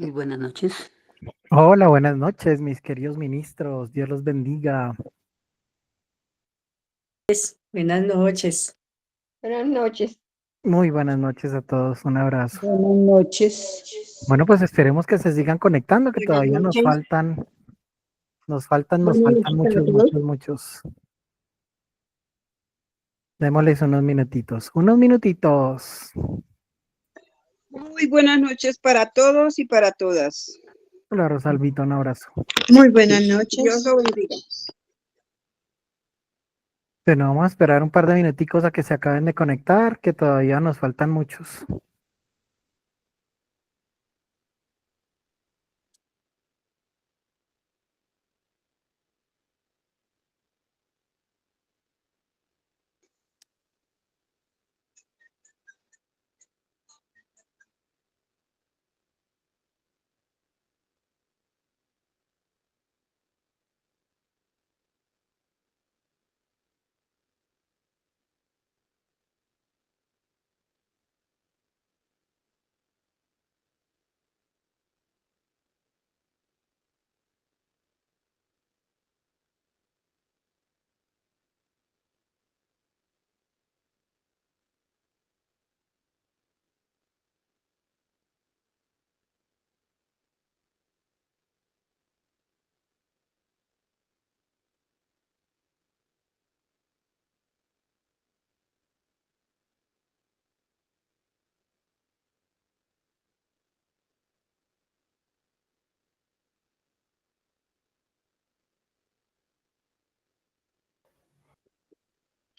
Muy buenas noches. Hola, buenas noches, mis queridos ministros. Dios los bendiga. Buenas noches. Buenas noches. Muy buenas noches a todos. Un abrazo. Buenas noches. Bueno, pues esperemos que se sigan conectando, que Buenas todavía noches. nos faltan Buenas noches para muchos, todos. muchos. Démosles unos minutitos. Unos minutitos. Muy buenas noches para todos y para todas. Hola, Rosalvito, un abrazo. Muy buenas Dios noches. lo bendiga. Bueno, vamos a esperar un par de minuticos a que se acaben de conectar, que todavía nos faltan muchos.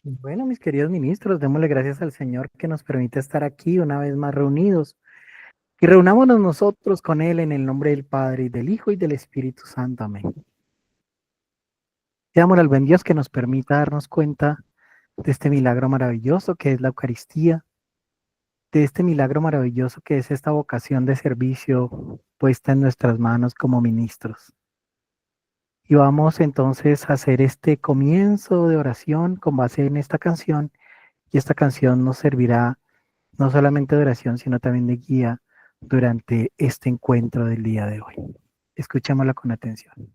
Bueno, mis queridos ministros, démosle gracias al Señor que nos permite estar aquí una vez más reunidos. Y reunámonos nosotros con Él en el nombre del Padre, y del Hijo, y del Espíritu Santo. Amén. Pidámosle al buen Dios que nos permita darnos cuenta de este milagro maravilloso que es la Eucaristía, de este milagro maravilloso que es esta vocación de servicio puesta en nuestras manos como ministros. Y vamos entonces a hacer este comienzo de oración con base en esta canción, y esta canción nos servirá no solamente de oración, sino también de guía durante este encuentro del día de hoy. Escuchémosla con atención.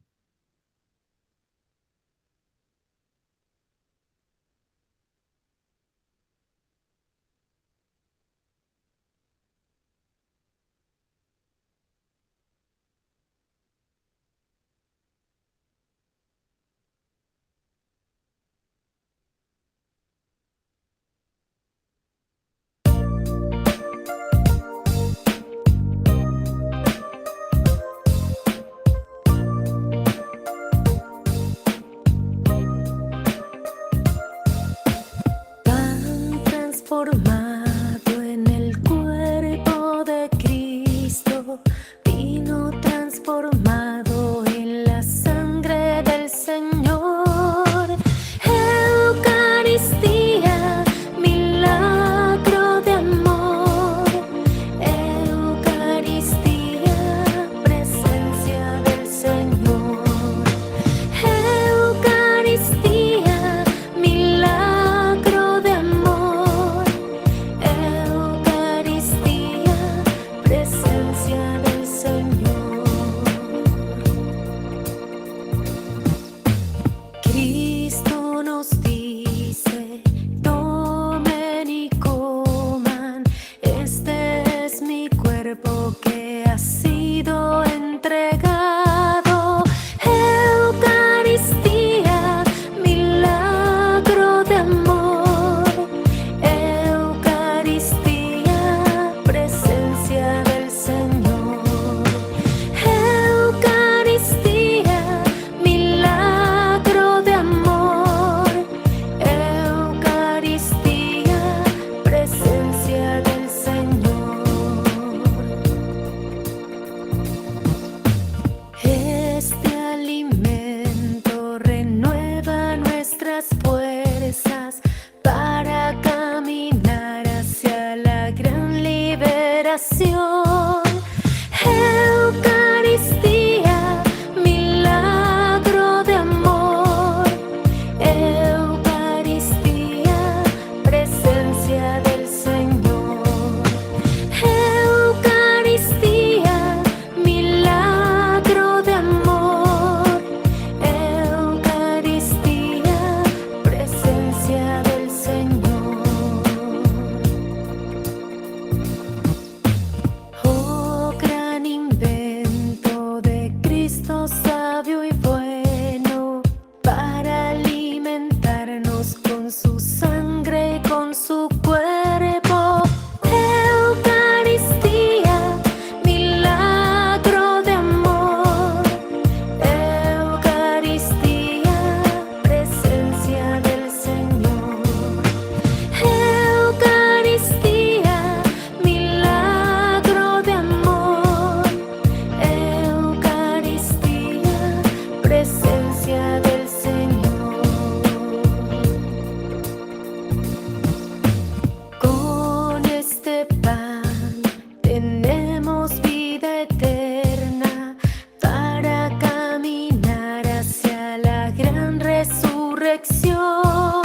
perfección.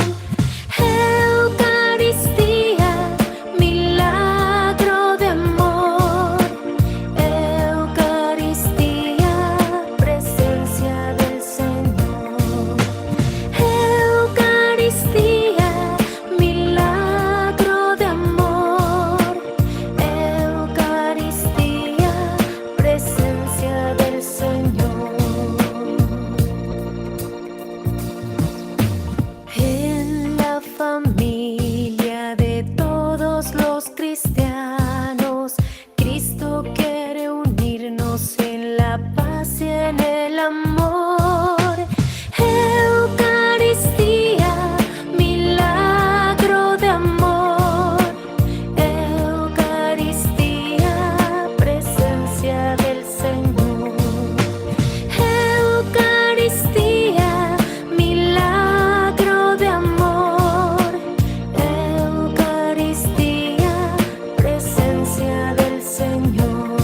Eucaristía, milagro de amor. Eucaristía, presencia del Señor. Eucaristía, milagro de amor. Eucaristía, presencia del Señor. En la familia de todos los cristianos, Cristo quiere unirnos en la paz y en el amor. Eucaristía, milagro de amor. Eucaristía, presencia del Señor. Eucaristía, milagro de amor. Eucaristía, presencia del Señor.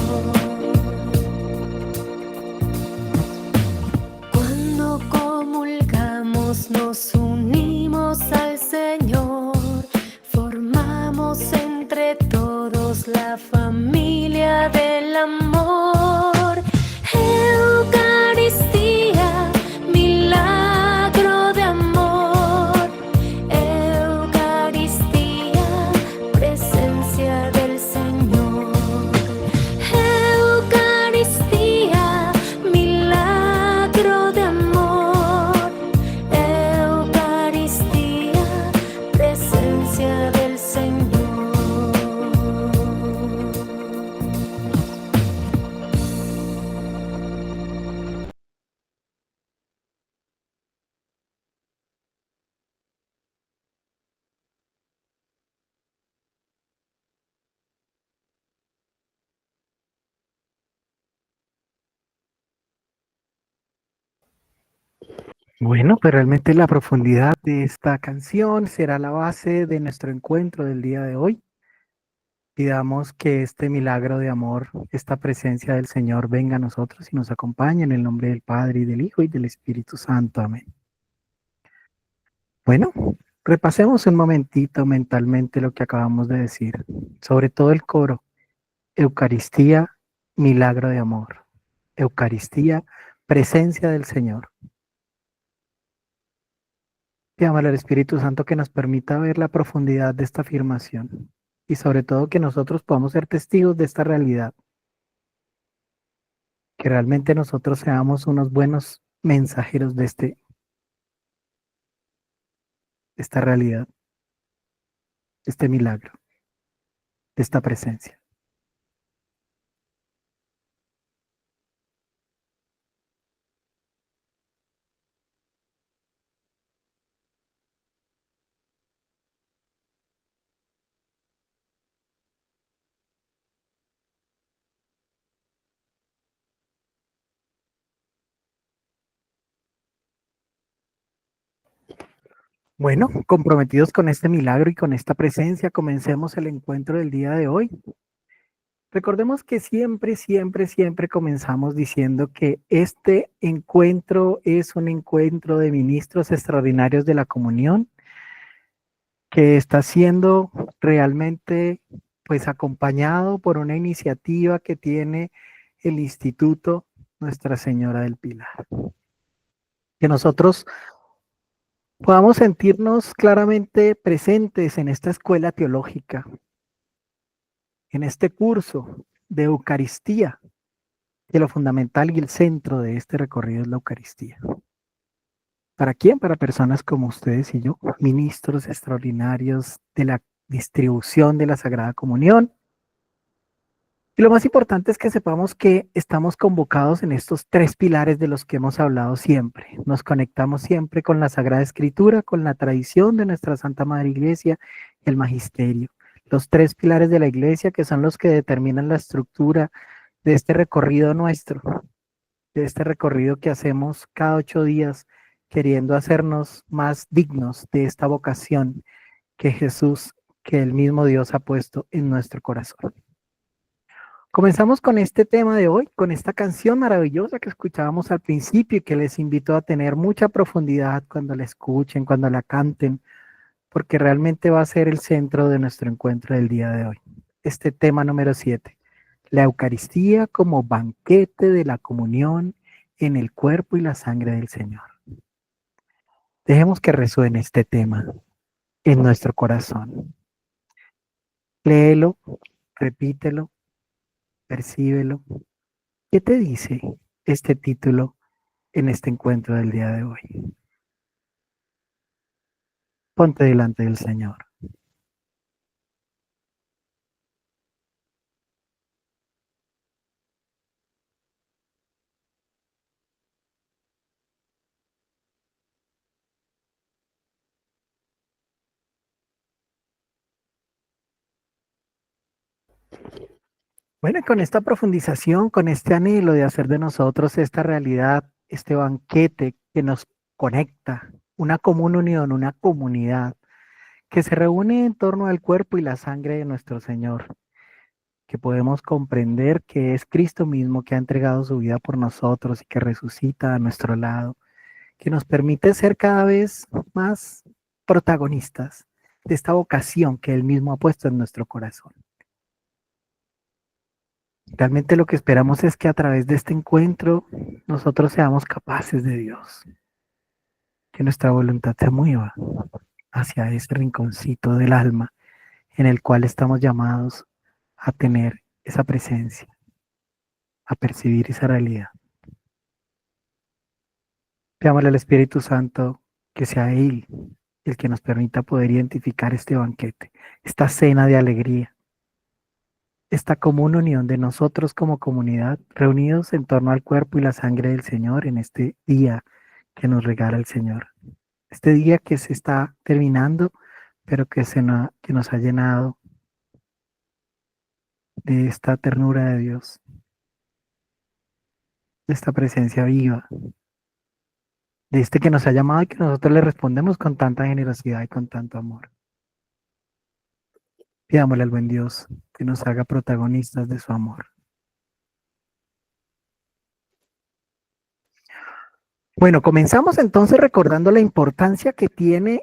Cuando comulgamos nos unimos al Señor, formamos entre todos la familia del amor. Eucaristía, milagro de amor. Eucaristía, presencia del Señor. Eucaristía, milagro de amor. Eucaristía, presencia del Señor. Bueno, pues realmente la profundidad de esta canción será la base de nuestro encuentro del día de hoy. Pidamos que este milagro de amor, esta presencia del Señor venga a nosotros y nos acompañe en el nombre del Padre y del Hijo y del Espíritu Santo. Amén. Bueno, repasemos un momentito mentalmente lo que acabamos de decir, sobre todo el coro. Eucaristía, milagro de amor. Eucaristía, presencia del Señor. Pidámosle al Espíritu Santo que nos permita ver la profundidad de esta afirmación y sobre todo que nosotros podamos ser testigos de esta realidad. Que realmente nosotros seamos unos buenos mensajeros de esta realidad, de este milagro, de esta presencia. Bueno, comprometidos con este milagro y con esta presencia, comencemos el encuentro del día de hoy. Recordemos que siempre comenzamos diciendo que este encuentro es un encuentro de ministros extraordinarios de la comunión, que está siendo realmente pues acompañado por una iniciativa que tiene el Instituto Nuestra Señora del Pilar. Que nosotros podamos sentirnos claramente presentes en esta escuela teológica, en este curso de Eucaristía, que lo fundamental y el centro de este recorrido es la Eucaristía. ¿Para quién? Para personas como ustedes y yo, ministros extraordinarios de la distribución de la Sagrada Comunión. Y lo más importante es que sepamos que estamos convocados en estos tres pilares de los que hemos hablado siempre. Nos conectamos siempre con la Sagrada Escritura, con la tradición de nuestra Santa Madre Iglesia y el Magisterio. Los tres pilares de la Iglesia que son los que determinan la estructura de este recorrido nuestro, de este recorrido que hacemos cada 8 días, queriendo hacernos más dignos de esta vocación que Jesús, que el mismo Dios ha puesto en nuestro corazón. Comenzamos con este tema de hoy, con esta canción maravillosa que escuchábamos al principio y que les invito a tener mucha profundidad cuando la escuchen, cuando la canten, porque realmente va a ser el centro de nuestro encuentro del día de hoy. Este tema número 7, la Eucaristía como banquete de la comunión en el cuerpo y la sangre del Señor. Dejemos que resuene este tema en nuestro corazón. Léelo, repítelo, percíbelo. ¿Qué te dice este título en este encuentro del día de hoy? Ponte delante del Señor. Bueno, y con esta profundización, con este anhelo de hacer de nosotros esta realidad, este banquete que nos conecta, una común unión, una comunidad que se reúne en torno al cuerpo y la sangre de nuestro Señor, que podemos comprender que es Cristo mismo que ha entregado su vida por nosotros y que resucita a nuestro lado, que nos permite ser cada vez más protagonistas de esta vocación que Él mismo ha puesto en nuestro corazón. Realmente lo que esperamos es que a través de este encuentro nosotros seamos capaces de Dios, que nuestra voluntad se mueva hacia ese rinconcito del alma en el cual estamos llamados a tener esa presencia, a percibir esa realidad. Pidámosle al Espíritu Santo que sea Él el que nos permita poder identificar este banquete, esta cena de alegría, esta común unión de nosotros como comunidad reunidos en torno al cuerpo y la sangre del Señor en este día que nos regala el Señor. Este día que se está terminando, pero que nos ha llenado de esta ternura de Dios, de esta presencia viva, de este que nos ha llamado y que nosotros le respondemos con tanta generosidad y con tanto amor. Pidámosle al buen Dios que nos haga protagonistas de su amor. Bueno, comenzamos entonces recordando la importancia que tiene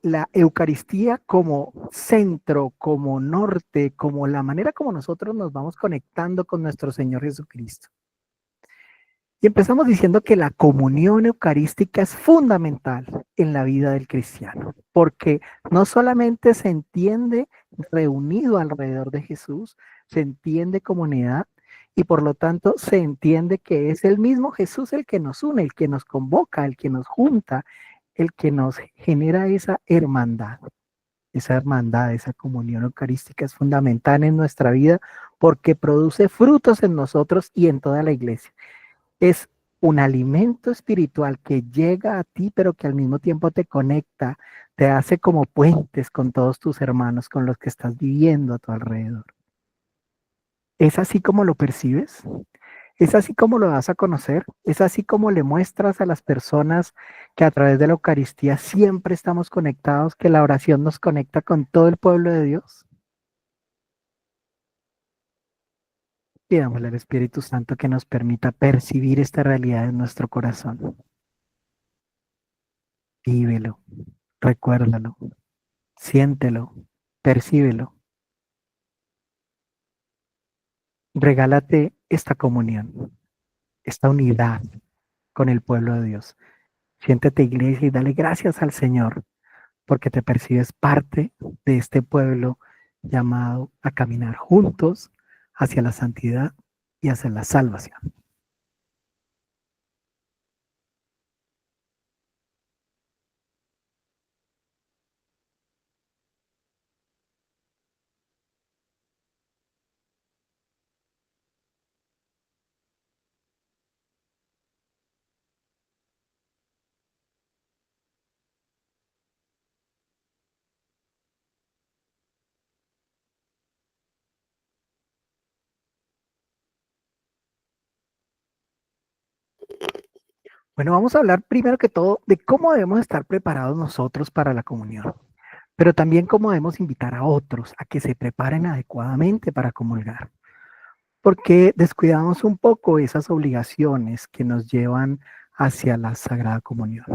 la Eucaristía como centro, como norte, como la manera como nosotros nos vamos conectando con nuestro Señor Jesucristo. Y empezamos diciendo que la comunión eucarística es fundamental en la vida del cristiano, porque no solamente se entiende reunido alrededor de Jesús, se entiende comunidad y por lo tanto se entiende que es el mismo Jesús el que nos une, el que nos convoca, el que nos junta, el que nos genera esa hermandad. Esa hermandad, esa comunión eucarística es fundamental en nuestra vida porque produce frutos en nosotros y en toda la iglesia. Es un alimento espiritual que llega a ti, pero que al mismo tiempo te conecta, te hace como puentes con todos tus hermanos, con los que estás viviendo a tu alrededor. ¿Es así como lo percibes? ¿Es así como lo vas a conocer? ¿Es así como le muestras a las personas que a través de la Eucaristía siempre estamos conectados, que la oración nos conecta con todo el pueblo de Dios? Pidámosle al Espíritu Santo que nos permita percibir esta realidad en nuestro corazón. Vívelo, recuérdalo, siéntelo, percíbelo. Regálate esta comunión, esta unidad con el pueblo de Dios. Siéntete, iglesia, y dale gracias al Señor porque te percibes parte de este pueblo llamado a caminar juntos hacia la santidad y hacia la salvación. Bueno, vamos a hablar primero que todo de cómo debemos estar preparados nosotros para la comunión, pero también cómo debemos invitar a otros a que se preparen adecuadamente para comulgar. porque descuidamos un poco esas obligaciones que nos llevan hacia la Sagrada Comunión.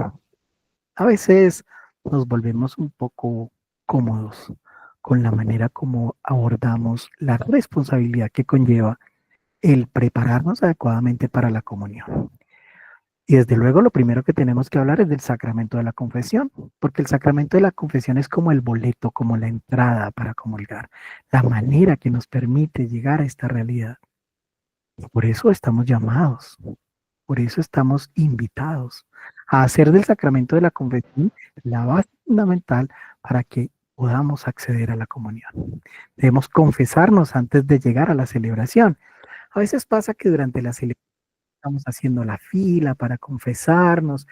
A veces nos volvemos un poco cómodos con la manera como abordamos la responsabilidad que conlleva el prepararnos adecuadamente para la comunión. Y desde luego lo primero que tenemos que hablar es del sacramento de la confesión, porque el sacramento de la confesión es como el boleto, como la entrada para comulgar, la manera que nos permite llegar a esta realidad. Y por eso estamos llamados, por eso estamos invitados a hacer del sacramento de la confesión la base fundamental para que podamos acceder a la comunión. Debemos confesarnos antes de llegar a la celebración. A veces pasa que durante la celebración estamos haciendo la fila para confesarnos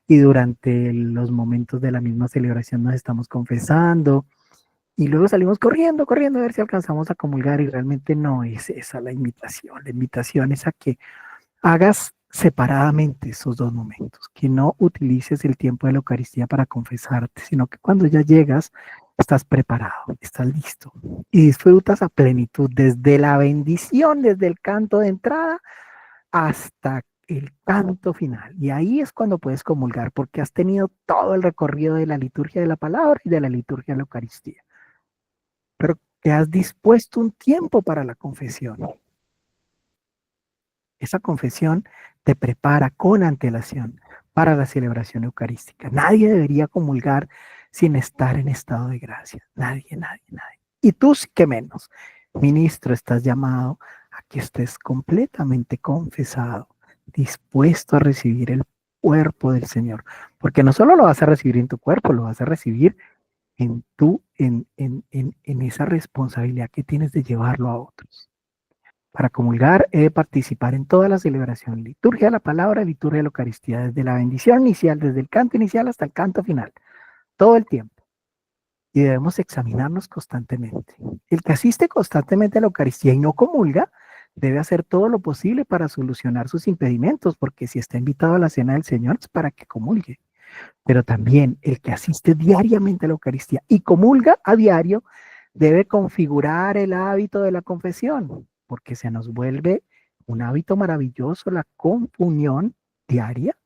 y durante los momentos de la misma celebración nos estamos confesando y luego salimos corriendo, corriendo a ver si alcanzamos a comulgar y realmente no es esa la invitación. La invitación es a que hagas separadamente esos dos momentos, que no utilices el tiempo de la Eucaristía para confesarte, sino que cuando ya llegas estás preparado, estás listo y disfrutas a plenitud desde la bendición, desde el canto de entrada hasta el canto final. Y ahí es cuando puedes comulgar, porque has tenido todo el recorrido de la liturgia de la palabra y de la liturgia de la Eucaristía. Pero te has dispuesto un tiempo para la confesión. Esa confesión te prepara con antelación para la celebración eucarística. Nadie debería comulgar sin estar en estado de gracia. Nadie, nadie, nadie. Y tú sí que menos. Ministro, estás llamado a que estés completamente confesado, dispuesto a recibir el cuerpo del Señor. Porque no solo lo vas a recibir en tu cuerpo, lo vas a recibir en esa responsabilidad que tienes de llevarlo a otros. Para comulgar he de participar en toda la celebración, liturgia de la palabra, liturgia de la Eucaristía, desde la bendición inicial, desde el canto inicial hasta el canto final, todo el tiempo. Y debemos examinarnos constantemente. El que asiste constantemente a la Eucaristía y no comulga, debe hacer todo lo posible para solucionar sus impedimentos, porque si está invitado a la cena del Señor es para que comulgue. Pero también el que asiste diariamente a la Eucaristía y comulga a diario, debe configurar el hábito de la confesión, porque se nos vuelve un hábito maravilloso la comunión diaria,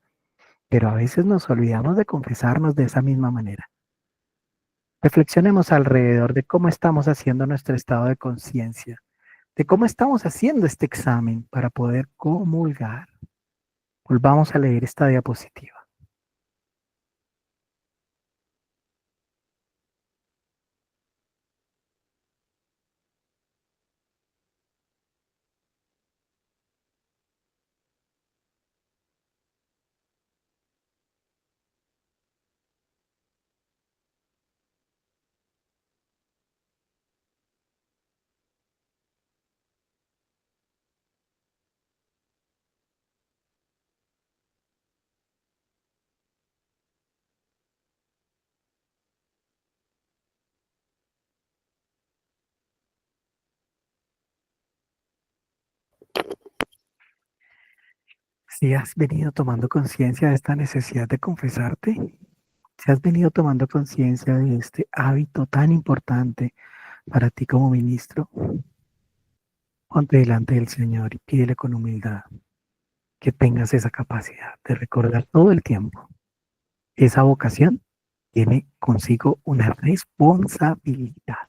pero a veces nos olvidamos de confesarnos de esa misma manera. Reflexionemos alrededor de cómo estamos haciendo nuestro estado de conciencia, de cómo estamos haciendo este examen para poder comulgar. Volvamos a leer esta diapositiva. Si has venido tomando conciencia de esta necesidad de confesarte, si has venido tomando conciencia de este hábito tan importante para ti como ministro, ponte delante del Señor y pídele con humildad que tengas esa capacidad de recordar todo el tiempo. Esa vocación tiene consigo una responsabilidad.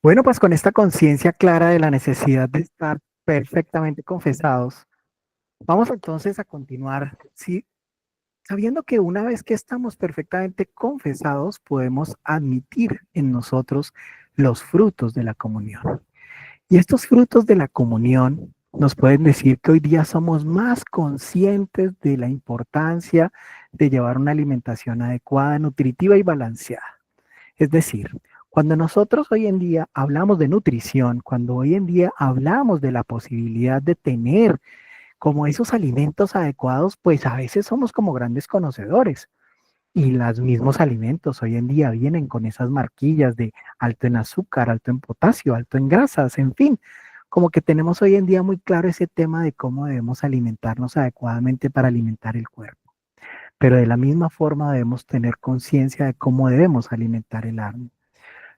Bueno, pues con esta conciencia clara de la necesidad de estar perfectamente confesados, vamos entonces a continuar, sí, sabiendo que una vez que estamos perfectamente confesados, podemos admitir en nosotros los frutos de la comunión. Y estos frutos de la comunión nos pueden decir que hoy día somos más conscientes de la importancia de llevar una alimentación adecuada, nutritiva y balanceada. Es decir, cuando nosotros hoy en día hablamos de nutrición, cuando hoy en día hablamos de la posibilidad de tener como esos alimentos adecuados, pues a veces somos como grandes conocedores. Y los mismos alimentos hoy en día vienen con esas marquillas de alto en azúcar, alto en potasio, alto en grasas, en fin. Como que tenemos hoy en día muy claro ese tema de cómo debemos alimentarnos adecuadamente para alimentar el cuerpo. Pero de la misma forma debemos tener conciencia de cómo debemos alimentar el alma.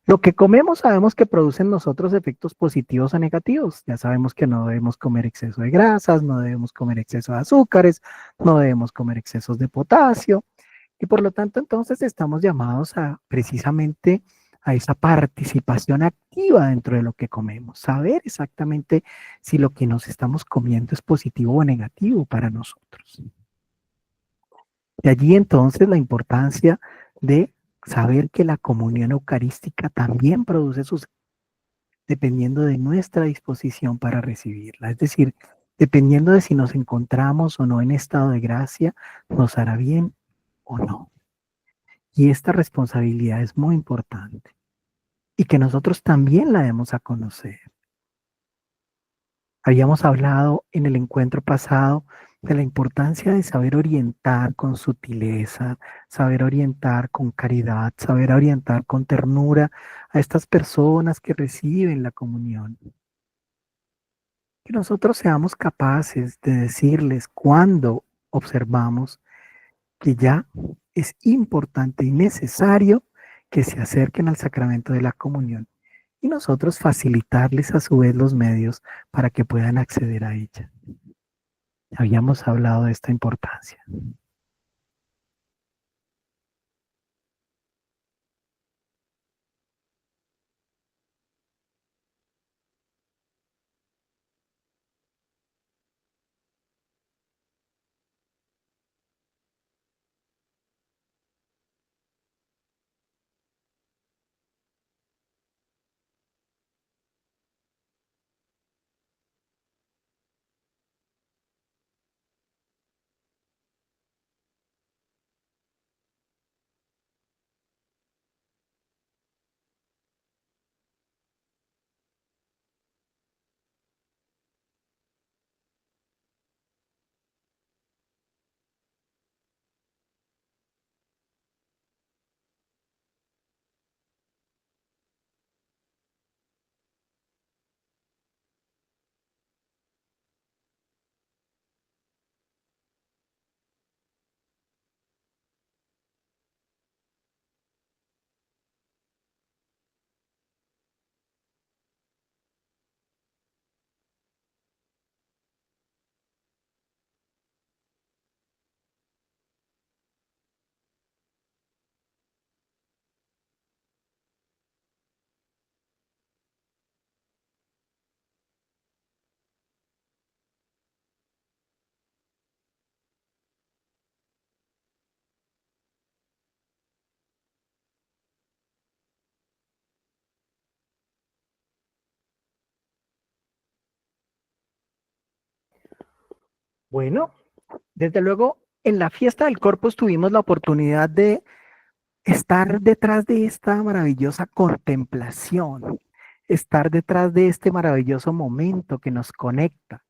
Lo que comemos sabemos que produce en nosotros efectos positivos o negativos. Ya sabemos que no debemos comer exceso de grasas, no debemos comer exceso de azúcares, no debemos comer excesos de potasio. Y por lo tanto, entonces estamos llamados a precisamente a esa participación activa dentro de lo que comemos, saber exactamente si lo que nos estamos comiendo es positivo o negativo para nosotros. De allí entonces la importancia de saber que la comunión eucarística también produce sus, dependiendo de nuestra disposición para recibirla. Es decir, dependiendo de si nos encontramos o no en estado de gracia, nos hará bien o no. Y esta responsabilidad es muy importante y que nosotros también la demos a conocer. Habíamos hablado en el encuentro pasado de la importancia de saber orientar con sutileza, saber orientar con caridad, saber orientar con ternura a estas personas que reciben la comunión. Que nosotros seamos capaces de decirles cuando observamos que ya es importante y necesario que se acerquen al sacramento de la comunión y nosotros facilitarles a su vez los medios para que puedan acceder a ella. Habíamos hablado de esta importancia. Bueno, desde luego en la fiesta del Corpus tuvimos la oportunidad de estar detrás de esta maravillosa contemplación, estar detrás de este maravilloso momento que nos conecta.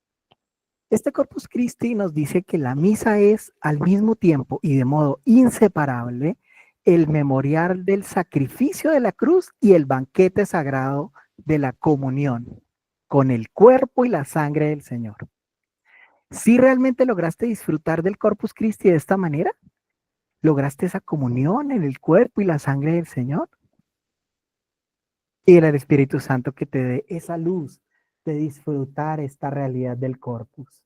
Este Corpus Christi nos dice que la misa es al mismo tiempo y de modo inseparable el memorial del sacrificio de la cruz y el banquete sagrado de la comunión con el cuerpo y la sangre del Señor. Si realmente lograste disfrutar del Corpus Christi de esta manera, lograste esa comunión en el cuerpo y la sangre del Señor, y era el Espíritu Santo que te dé esa luz de disfrutar esta realidad del Corpus.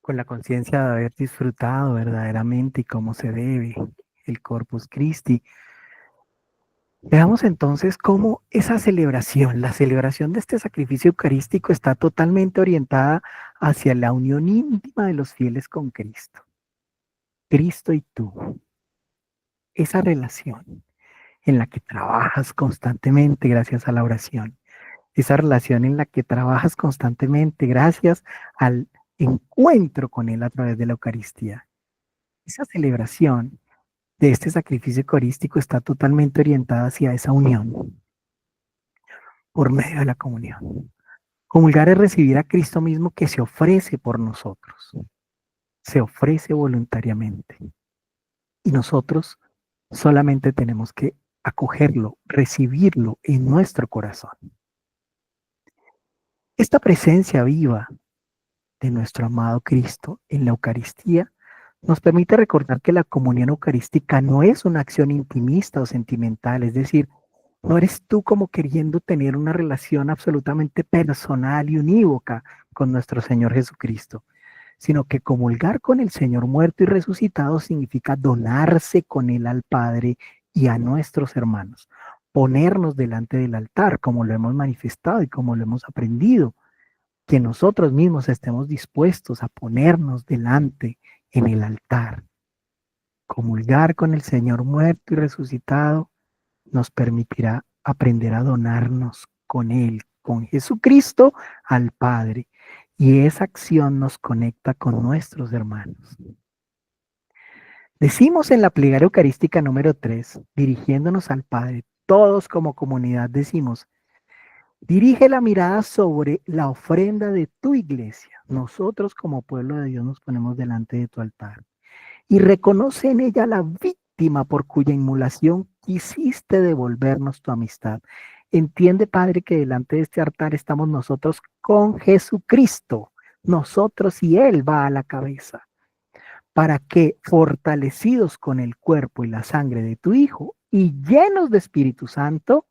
con la conciencia de haber disfrutado verdaderamente y como se debe el Corpus Christi, veamos entonces cómo esa celebración, la celebración de este sacrificio eucarístico está totalmente orientada hacia la unión íntima de los fieles con Cristo. Cristo y tú. Esa relación en la que trabajas constantemente gracias a la oración. Esa relación en la que trabajas constantemente gracias al encuentro con Él a través de la Eucaristía. Esa celebración de este sacrificio eucarístico está totalmente orientada hacia esa unión por medio de la comunión. Comulgar es recibir a Cristo mismo que se ofrece por nosotros, se ofrece voluntariamente. Y nosotros solamente tenemos que acogerlo, recibirlo en nuestro corazón. Esta presencia viva de nuestro amado Cristo en la Eucaristía nos permite recordar que la comunión eucarística no es una acción intimista o sentimental, es decir, no eres tú como queriendo tener una relación absolutamente personal y unívoca con nuestro Señor Jesucristo, sino que comulgar con el Señor muerto y resucitado significa donarse con Él al Padre y a nuestros hermanos, ponernos delante del altar, como lo hemos manifestado y como lo hemos aprendido, que nosotros mismos estemos dispuestos a ponernos delante en el altar. Comulgar con el Señor muerto y resucitado nos permitirá aprender a donarnos con Él, con Jesucristo, al Padre. Y esa acción nos conecta con nuestros hermanos. Decimos en la plegaria eucarística número 3, dirigiéndonos al Padre, todos como comunidad decimos: dirige la mirada sobre la ofrenda de tu iglesia. Nosotros como pueblo de Dios nos ponemos delante de tu altar. Y reconoce en ella la víctima por cuya inmolación quisiste devolvernos tu amistad. Entiende, Padre, que delante de este altar estamos nosotros con Jesucristo. Nosotros y Él va a la cabeza. Para que, fortalecidos con el cuerpo y la sangre de tu Hijo y llenos de Espíritu Santo,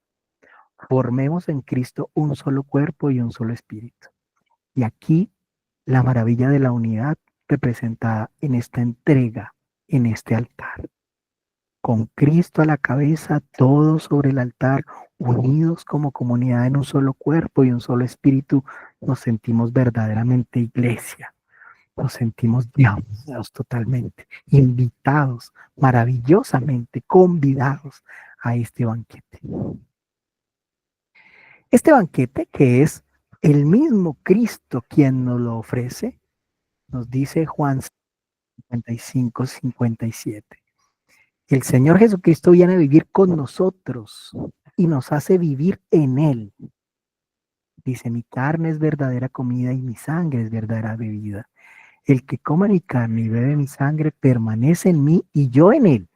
formemos en Cristo un solo cuerpo y un solo espíritu. Y aquí la maravilla de la unidad representada en esta entrega, en este altar. Con Cristo a la cabeza, todos sobre el altar, unidos como comunidad en un solo cuerpo y un solo espíritu, nos sentimos verdaderamente iglesia. Nos sentimos llamados totalmente, invitados, maravillosamente convidados a este banquete. Este banquete, que es el mismo Cristo quien nos lo ofrece, nos dice Juan 55, 57. El Señor Jesucristo viene a vivir con nosotros y nos hace vivir en Él. Dice: mi carne es verdadera comida y mi sangre es verdadera bebida. El que coma mi carne y bebe mi sangre permanece en mí y yo en él.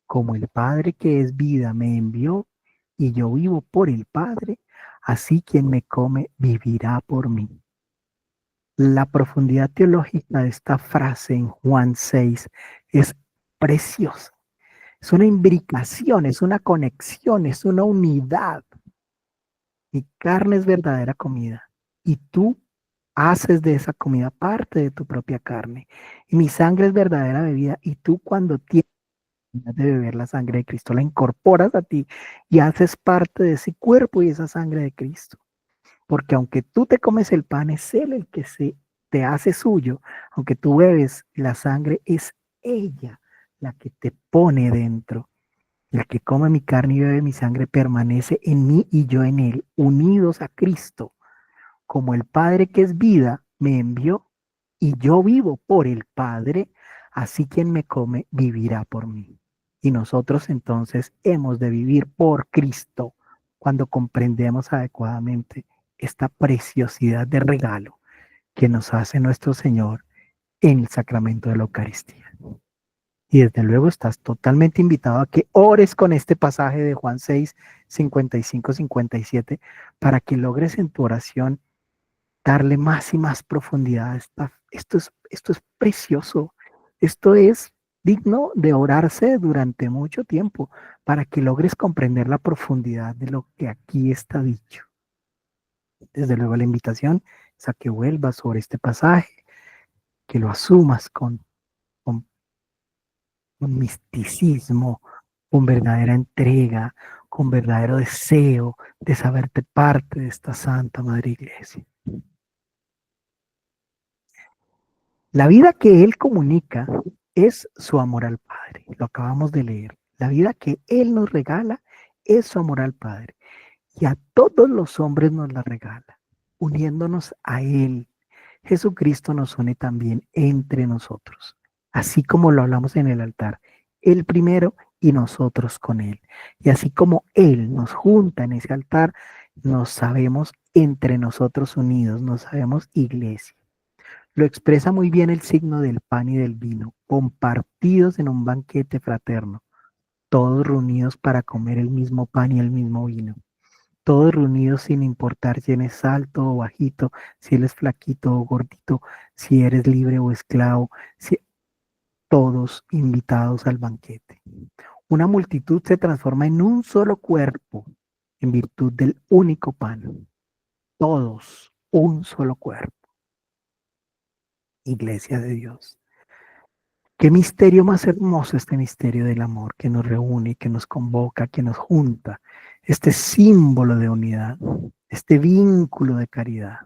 Como el Padre que es vida me envió y yo vivo por el Padre, así quien me come vivirá por mí. La profundidad teológica de esta frase en Juan 6 es preciosa. Es una imbricación, es una conexión, es una unidad. Mi carne es verdadera comida y tú haces de esa comida parte de tu propia carne. Y mi sangre es verdadera bebida y tú, cuando tienes de beber la sangre de Cristo, la incorporas a ti y haces parte de ese cuerpo y esa sangre de Cristo. Porque aunque tú te comes el pan, es Él el que te hace suyo. Aunque tú bebes la sangre, es ella la que te pone dentro. El que come mi carne y bebe mi sangre permanece en mí y yo en él, unidos a Cristo. Como el Padre que es vida me envió y yo vivo por el Padre, así quien me come vivirá por mí. Y nosotros entonces hemos de vivir por Cristo cuando comprendemos adecuadamente esta preciosidad de regalo que nos hace nuestro Señor en el sacramento de la Eucaristía. Y desde luego estás totalmente invitado a que ores con este pasaje de Juan 6, 55, 57, para que logres en tu oración darle más y más profundidad. Esto es precioso. Esto es digno de orarse durante mucho tiempo para que logres comprender la profundidad de lo que aquí está dicho. Desde luego la invitación es a que vuelvas sobre este pasaje, que lo asumas con misticismo, con verdadera entrega, con verdadero deseo de saberte parte de esta Santa Madre Iglesia. La vida que Él comunica es su amor al Padre. Lo acabamos de leer. La vida que Él nos regala es su amor al Padre. Y a todos los hombres nos la regala, uniéndonos a Él. Jesucristo nos une también entre nosotros, así como lo hablamos en el altar. Él primero y nosotros con Él. Y así como Él nos junta en ese altar, nos sabemos entre nosotros unidos, nos sabemos iglesia. Lo expresa muy bien el signo del pan y del vino, compartidos en un banquete fraterno, todos reunidos para comer el mismo pan y el mismo vino, todos reunidos sin importar si eres alto o bajito, si eres flaquito o gordito, si eres libre o esclavo, todos invitados al banquete. Una multitud se transforma en un solo cuerpo en virtud del único pan. Todos, un solo cuerpo. Iglesia de Dios. Qué misterio más hermoso este misterio del amor que nos reúne, que nos convoca, que nos junta. Este símbolo de unidad, este vínculo de caridad.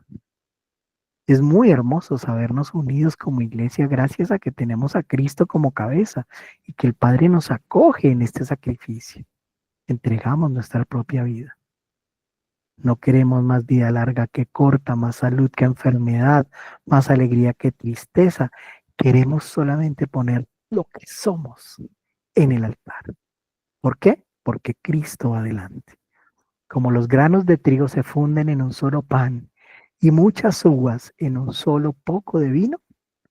Es muy hermoso sabernos unidos como iglesia gracias a que tenemos a Cristo como cabeza y que el Padre nos acoge en este sacrificio. Entregamos nuestra propia vida. No queremos más vida larga que corta, más salud que enfermedad, más alegría que tristeza. Queremos solamente poner lo que somos en el altar. ¿Por qué? Porque Cristo va adelante. Como los granos de trigo se funden en un solo pan y muchas uvas en un solo poco de vino,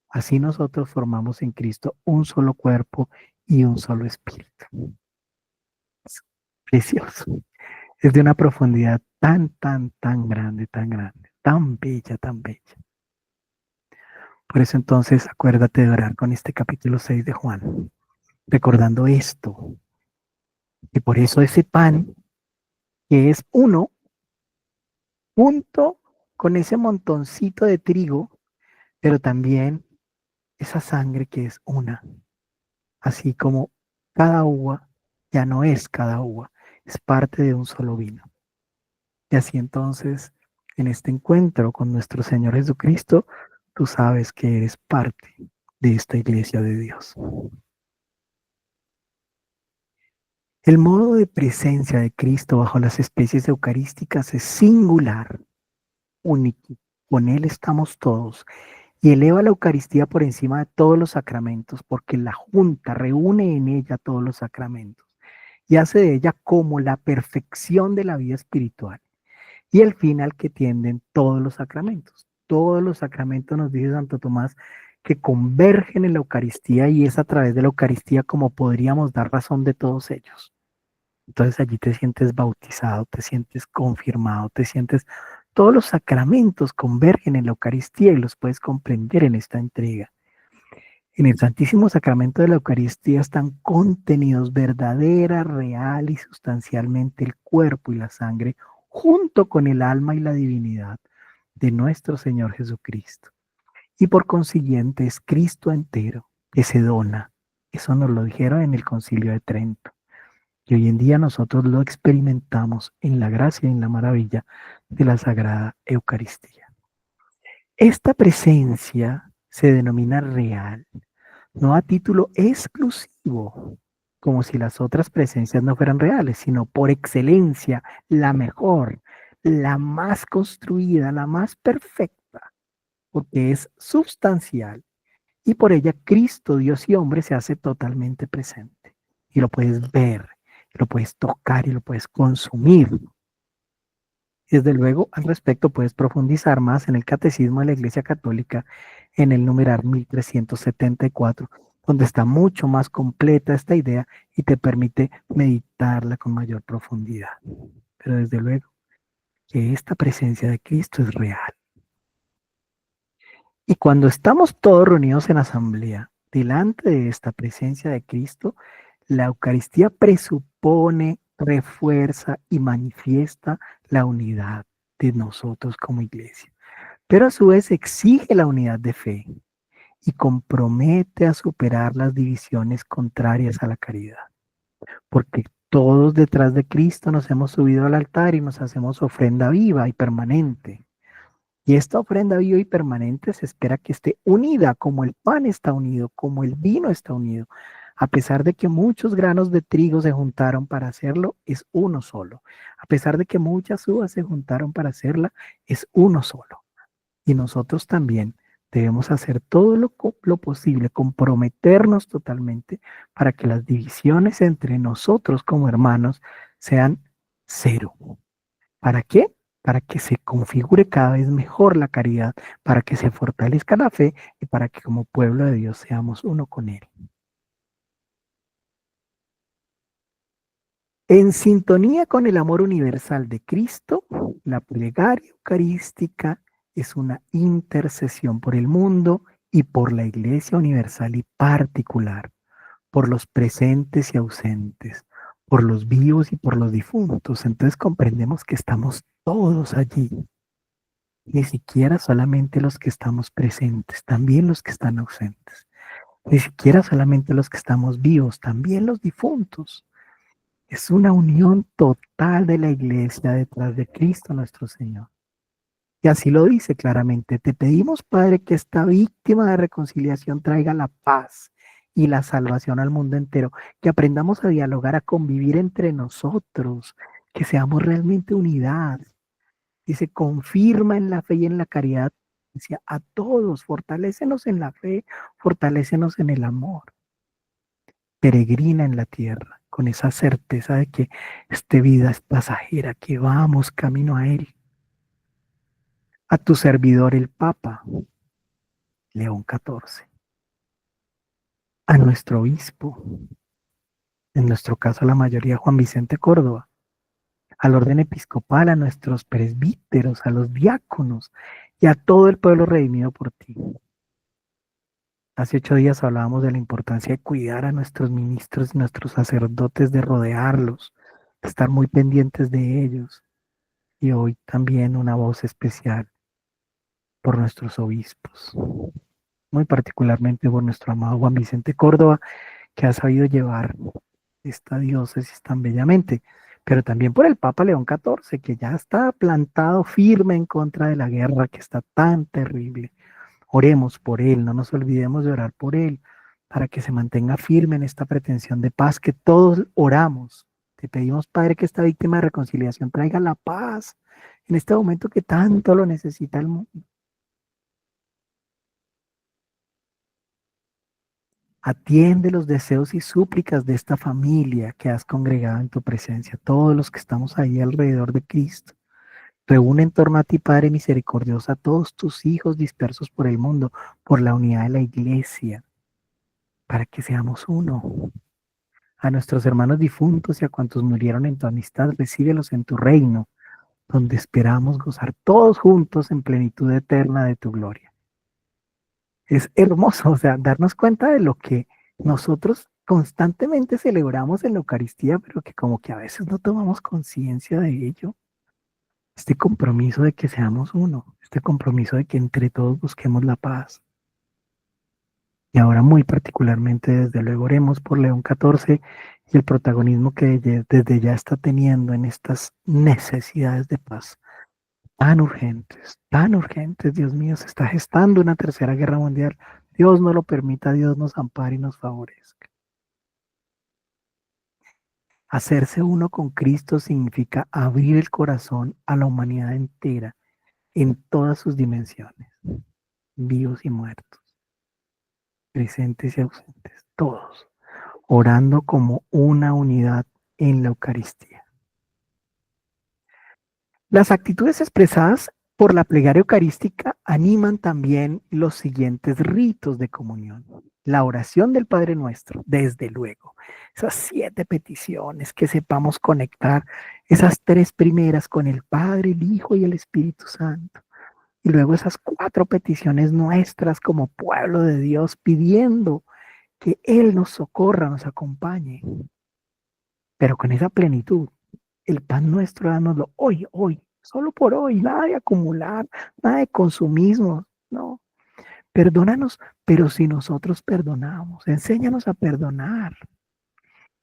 así nosotros formamos en Cristo un solo cuerpo y un solo espíritu. Es precioso. Es de una profundidad tan grande, tan bella, tan bella. Por eso entonces acuérdate de orar con este capítulo 6 de Juan, recordando esto. Y por eso ese pan, que es uno, junto con ese montoncito de trigo, pero también esa sangre que es una. Así como cada uva ya no es cada uva, es parte de un solo vino. Y así entonces, en este encuentro con nuestro Señor Jesucristo, tú sabes que eres parte de esta iglesia de Dios. El modo de presencia de Cristo bajo las especies eucarísticas es singular, único. Con Él estamos todos y eleva la Eucaristía por encima de todos los sacramentos porque la junta reúne en ella todos los sacramentos y hace de ella como la perfección de la vida espiritual y el fin al que tienden todos los sacramentos. Todos los sacramentos, nos dice Santo Tomás, que convergen en la Eucaristía y es a través de la Eucaristía como podríamos dar razón de todos ellos. Entonces allí te sientes bautizado, te sientes confirmado, te sientes... Todos los sacramentos convergen en la Eucaristía y los puedes comprender en esta entrega. En el Santísimo Sacramento de la Eucaristía están contenidos verdadera, real y sustancialmente el cuerpo y la sangre junto con el alma y la divinidad de nuestro Señor Jesucristo. Y por consiguiente es Cristo entero que se dona. Eso nos lo dijeron en el Concilio de Trento. Y hoy en día nosotros lo experimentamos en la gracia y en la maravilla de la Sagrada Eucaristía. Esta presencia se denomina real, no a título exclusivo, como si las otras presencias no fueran reales, sino por excelencia, la mejor, la más construida, la más perfecta, porque es sustancial y por ella Cristo, Dios y hombre, se hace totalmente presente. Y lo puedes ver, lo puedes tocar y lo puedes consumir. Y desde luego, al respecto, puedes profundizar más en el Catecismo de la Iglesia Católica, en el numeral 1374, donde está mucho más completa esta idea y te permite meditarla con mayor profundidad. Pero desde luego, que esta presencia de Cristo es real. Y cuando estamos todos reunidos en asamblea, delante de esta presencia de Cristo, la Eucaristía presupone, refuerza y manifiesta la unidad de nosotros como iglesia. Pero a su vez exige la unidad de fe y compromete a superar las divisiones contrarias a la caridad. Porque todos detrás de Cristo nos hemos subido al altar y nos hacemos ofrenda viva y permanente. Y esta ofrenda viva y permanente se espera que esté unida, como el pan está unido, como el vino está unido. A pesar de que muchos granos de trigo se juntaron para hacerlo, es uno solo. A pesar de que muchas uvas se juntaron para hacerla, es uno solo. Y nosotros también debemos hacer todo lo posible, comprometernos totalmente para que las divisiones entre nosotros como hermanos sean cero. ¿Para qué? Para que se configure cada vez mejor la caridad, para que se fortalezca la fe y para que como pueblo de Dios seamos uno con Él. En sintonía con el amor universal de Cristo, la plegaria eucarística es una intercesión por el mundo y por la Iglesia universal y particular, por los presentes y ausentes, por los vivos y por los difuntos. Entonces comprendemos que estamos todos allí. Ni siquiera solamente los que estamos presentes, también los que están ausentes. Ni siquiera solamente los que estamos vivos, también los difuntos. Es una unión total de la Iglesia detrás de Cristo nuestro Señor. Y así lo dice claramente: te pedimos, Padre, que esta víctima de reconciliación traiga la paz y la salvación al mundo entero, que aprendamos a dialogar, a convivir entre nosotros, que seamos realmente unidad. Dice, confirma en la fe y en la caridad a todos, fortalécenos en la fe, fortalécenos en el amor. Peregrina en la tierra, con esa certeza de que esta vida es pasajera, que vamos camino a Él. A tu servidor el Papa, León XIV. A nuestro obispo, en nuestro caso la mayoría Juan Vicente Córdoba. Al orden episcopal, a nuestros presbíteros, a los diáconos y a todo el pueblo redimido por ti. Hace 8 días hablábamos de la importancia de cuidar a nuestros ministros y nuestros sacerdotes, de rodearlos, de estar muy pendientes de ellos. Y hoy también una voz especial por nuestros obispos, muy particularmente por nuestro amado Juan Vicente Córdoba, que ha sabido llevar esta diócesis tan bellamente, pero también por el Papa León XIV, que ya está plantado firme en contra de la guerra que está tan terrible. Oremos por él, no nos olvidemos de orar por él, para que se mantenga firme en esta pretensión de paz que todos oramos. Te pedimos, Padre, que esta víctima de reconciliación traiga la paz en este momento que tanto lo necesita el mundo. Atiende los deseos y súplicas de esta familia que has congregado en tu presencia, todos los que estamos ahí alrededor de Cristo. Reúne en torno a ti, Padre misericordioso, a todos tus hijos dispersos por el mundo, por la unidad de la Iglesia, para que seamos uno. A nuestros hermanos difuntos y a cuantos murieron en tu amistad, recíbelos en tu reino, donde esperamos gozar todos juntos en plenitud eterna de tu gloria. Es hermoso, o sea, darnos cuenta de lo que nosotros constantemente celebramos en la Eucaristía, pero que como que a veces no tomamos conciencia de ello. Este compromiso de que seamos uno, este compromiso de que entre todos busquemos la paz. Y ahora muy particularmente, desde luego, oremos por León XIV y el protagonismo que desde ya está teniendo en estas necesidades de paz tan urgentes, Dios mío, se está gestando una tercera guerra mundial. Dios no lo permita, Dios nos ampare y nos favorezca. Hacerse uno con Cristo significa abrir el corazón a la humanidad entera en todas sus dimensiones, vivos y muertos, presentes y ausentes, todos, orando como una unidad en la Eucaristía. Las actitudes expresadas por la plegaria eucarística animan también los siguientes ritos de comunión. La oración del Padre Nuestro, desde luego. Esas 7 peticiones, que sepamos conectar esas 3 primeras con el Padre, el Hijo y el Espíritu Santo. Y luego esas 4 peticiones nuestras como pueblo de Dios, pidiendo que Él nos socorra, nos acompañe. Pero con esa plenitud, el pan nuestro, dánoslo hoy, solo por hoy, nada de acumular, nada de consumismo, no. Perdónanos, pero si nosotros perdonamos, enséñanos a perdonar.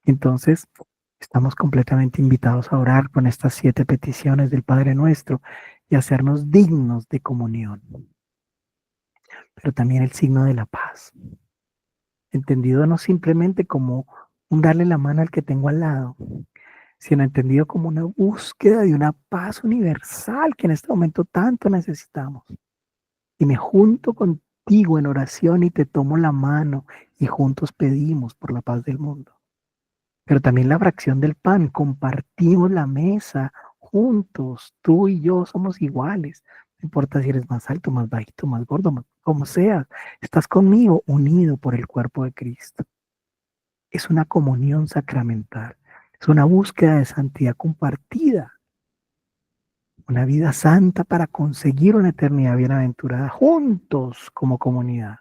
Entonces, estamos completamente invitados a orar con estas 7 peticiones del Padre Nuestro y hacernos dignos de comunión. Pero también el signo de la paz, entendido no simplemente como un darle la mano al que tengo al lado, sino entendido como una búsqueda de una paz universal que en este momento tanto necesitamos. Y me junto contigo en oración y te tomo la mano y juntos pedimos por la paz del mundo. Pero también la fracción del pan, compartimos la mesa juntos, tú y yo somos iguales. No importa si eres más alto, más bajito, más gordo, como seas, estás conmigo unido por el cuerpo de Cristo. Es una comunión sacramental, es una búsqueda de santidad compartida, una vida santa para conseguir una eternidad bienaventurada juntos como comunidad.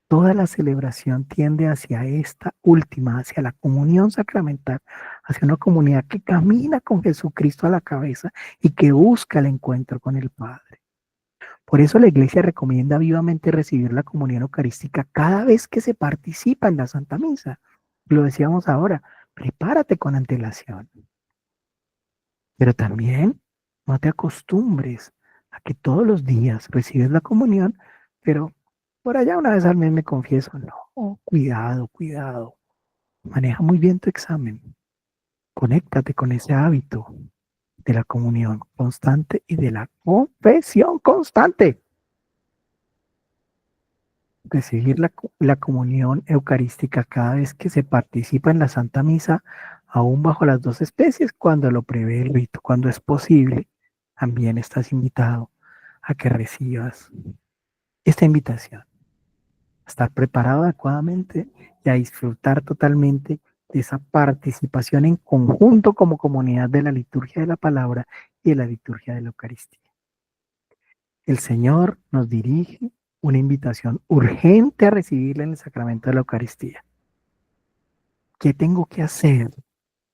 Toda la celebración tiende hacia esta última, hacia la comunión sacramental, hacia una comunidad que camina con Jesucristo a la cabeza y que busca el encuentro con el Padre. Por eso la Iglesia recomienda vivamente recibir la comunión eucarística cada vez que se participa en la Santa Misa. Lo decíamos ahora, prepárate con antelación. Pero también no te acostumbres a que todos los días recibes la comunión, pero por allá una vez al mes me confieso. No, cuidado, cuidado. Maneja muy bien tu examen. Conéctate con ese hábito de la comunión constante y de la confesión constante. Recibir la comunión eucarística cada vez que se participa en la Santa Misa, aún bajo las 2 especies, cuando lo prevé el rito, cuando es posible, también estás invitado a que recibas esta invitación. Estar preparado adecuadamente y a disfrutar totalmente de esa participación en conjunto como comunidad de la liturgia de la palabra y de la liturgia de la Eucaristía. El Señor nos dirige una invitación urgente a recibirla en el sacramento de la Eucaristía. ¿Qué tengo que hacer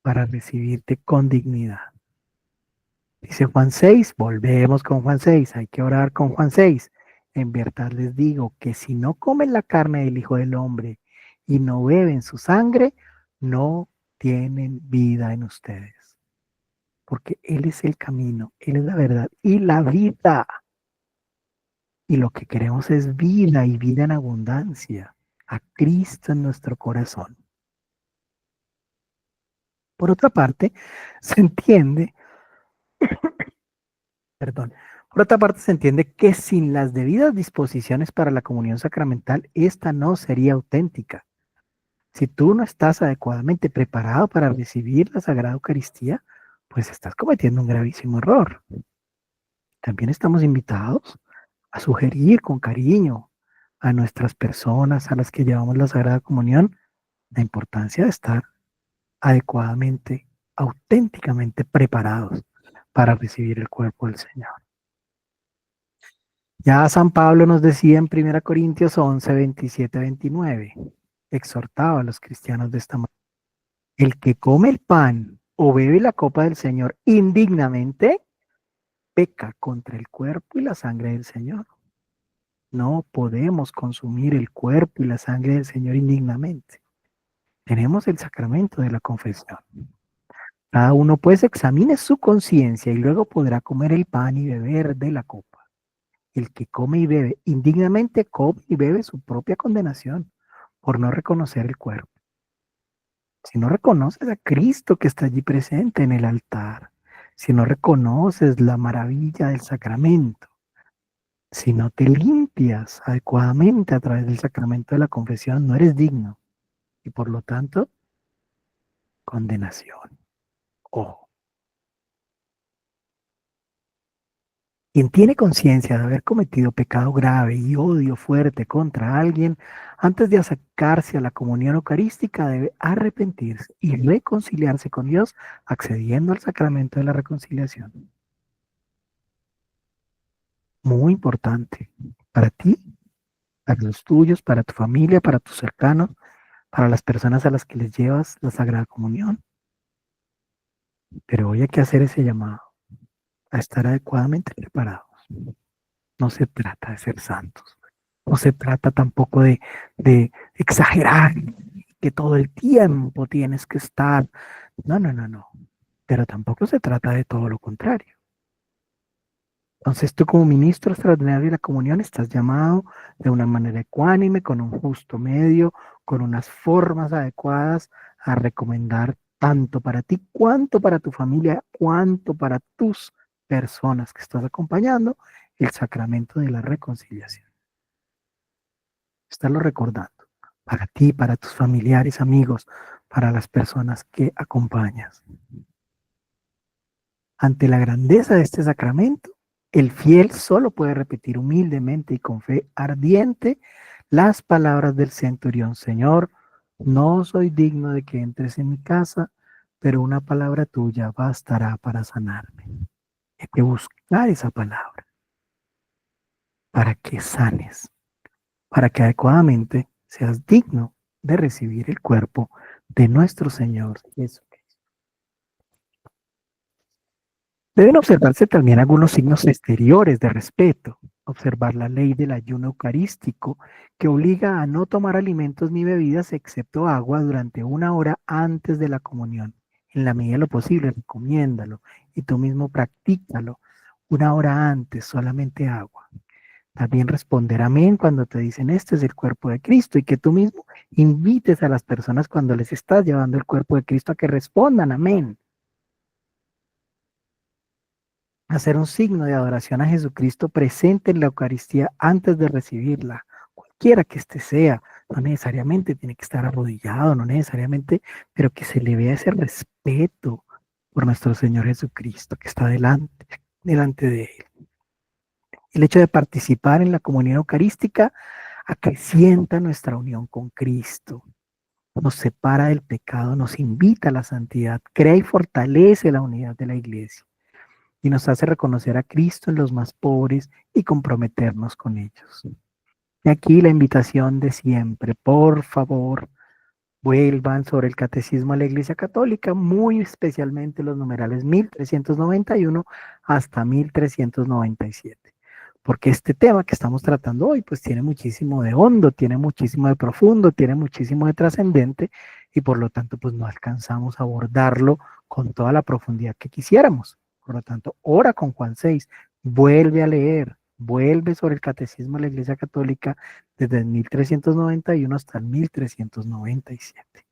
para recibirte con dignidad? Dice Juan 6, volvemos con Juan 6, hay que orar con Juan 6. En verdad les digo que si no comen la carne del Hijo del Hombre y no beben su sangre, no tienen vida en ustedes. Porque Él es el camino, Él es la verdad y la vida. Y lo que queremos es vida y vida en abundancia, a Cristo en nuestro corazón. Por otra parte, se entiende, por otra parte se entiende que sin las debidas disposiciones para la comunión sacramental, esta no sería auténtica. Si tú no estás adecuadamente preparado para recibir la Sagrada Eucaristía, pues estás cometiendo un gravísimo error. También estamos invitados a sugerir con cariño a nuestras personas a las que llevamos la Sagrada Comunión la importancia de estar adecuadamente, auténticamente preparados para recibir el cuerpo del Señor. Ya San Pablo nos decía en 1 Corintios 11, 27, 29, exhortaba a los cristianos de esta manera: el que come el pan o bebe la copa del Señor indignamente, peca contra el cuerpo y la sangre del Señor. No podemos consumir el cuerpo y la sangre del Señor indignamente. Tenemos el sacramento de la confesión. Cada uno pues examine su conciencia y luego podrá comer el pan y beber de la copa. El que come y bebe indignamente come y bebe su propia condenación por no reconocer el cuerpo. Si no reconoces a Cristo que está allí presente en el altar, si no reconoces la maravilla del sacramento, si no te limpias adecuadamente a través del sacramento de la confesión, no eres digno. Y por lo tanto, condenación. Ojo. Quien tiene conciencia de haber cometido pecado grave y odio fuerte contra alguien, antes de acercarse a la comunión eucarística debe arrepentirse y reconciliarse con Dios, accediendo al sacramento de la reconciliación. Muy importante para ti, para los tuyos, para tu familia, para tus cercanos, para las personas a las que les llevas la Sagrada Comunión. Pero hoy hay que hacer ese llamado a estar adecuadamente preparados. No se trata de ser santos, No se trata tampoco de exagerar, que todo el tiempo tienes que estar. No, no, no, no. Pero tampoco se trata de todo lo contrario. Entonces tú como ministro extraordinario de la comunión estás llamado de una manera ecuánime, con un justo medio, con unas formas adecuadas a recomendar tanto para ti, cuanto para tu familia, cuanto para tus personas que estás acompañando el sacramento de la reconciliación. Estarlo recordando para ti, para tus familiares, amigos, para las personas que acompañas. Ante la grandeza de este sacramento, el fiel solo puede repetir humildemente y con fe ardiente las palabras del centurión: Señor, no soy digno de que entres en mi casa, pero una palabra tuya bastará para sanarme. Hay que buscar esa palabra para que sanes, para que adecuadamente seas digno de recibir el cuerpo de nuestro Señor Jesucristo. Deben observarse también algunos signos exteriores de respeto. Observar la ley del ayuno eucarístico, que obliga a no tomar alimentos ni bebidas excepto agua durante 1 hora antes de la comunión. En la medida de lo posible, recomiéndalo y tú mismo practícalo. 1 hora antes, solamente agua. También responder amén cuando te dicen este es el cuerpo de Cristo, y que tú mismo invites a las personas cuando les estás llevando el cuerpo de Cristo a que respondan amén. Hacer un signo de adoración a Jesucristo presente en la Eucaristía antes de recibirla, cualquiera que éste sea. No necesariamente tiene que estar arrodillado, no necesariamente, pero que se le vea ese respeto por nuestro Señor Jesucristo que está delante de él. El hecho de participar en la comunión eucarística acrecienta nuestra unión con Cristo, nos separa del pecado, nos invita a la santidad, crea y fortalece la unidad de la Iglesia y nos hace reconocer a Cristo en los más pobres y comprometernos con ellos. Y aquí la invitación de siempre: por favor, vuelvan sobre el Catecismo de la Iglesia Católica, muy especialmente los numerales 1391 hasta 1397. Porque este tema que estamos tratando hoy, pues tiene muchísimo de hondo, tiene muchísimo de profundo, tiene muchísimo de trascendente, y por lo tanto, pues no alcanzamos a abordarlo con toda la profundidad que quisiéramos. Por lo tanto, ora con Juan 6, vuelve a leer, vuelve sobre el Catecismo de la Iglesia Católica desde el 1391 hasta el 1397.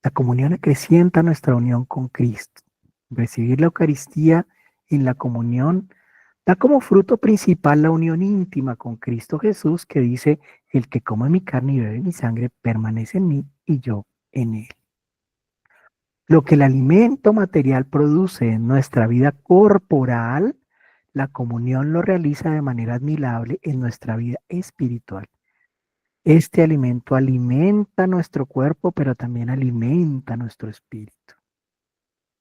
La comunión acrecienta nuestra unión con Cristo. Recibir la Eucaristía en la comunión da como fruto principal la unión íntima con Cristo Jesús, que dice: el que come mi carne y bebe mi sangre permanece en mí y yo en él. Lo que el alimento material produce en nuestra vida corporal, la comunión lo realiza de manera admirable en nuestra vida espiritual. Este alimento alimenta nuestro cuerpo, pero también alimenta nuestro espíritu.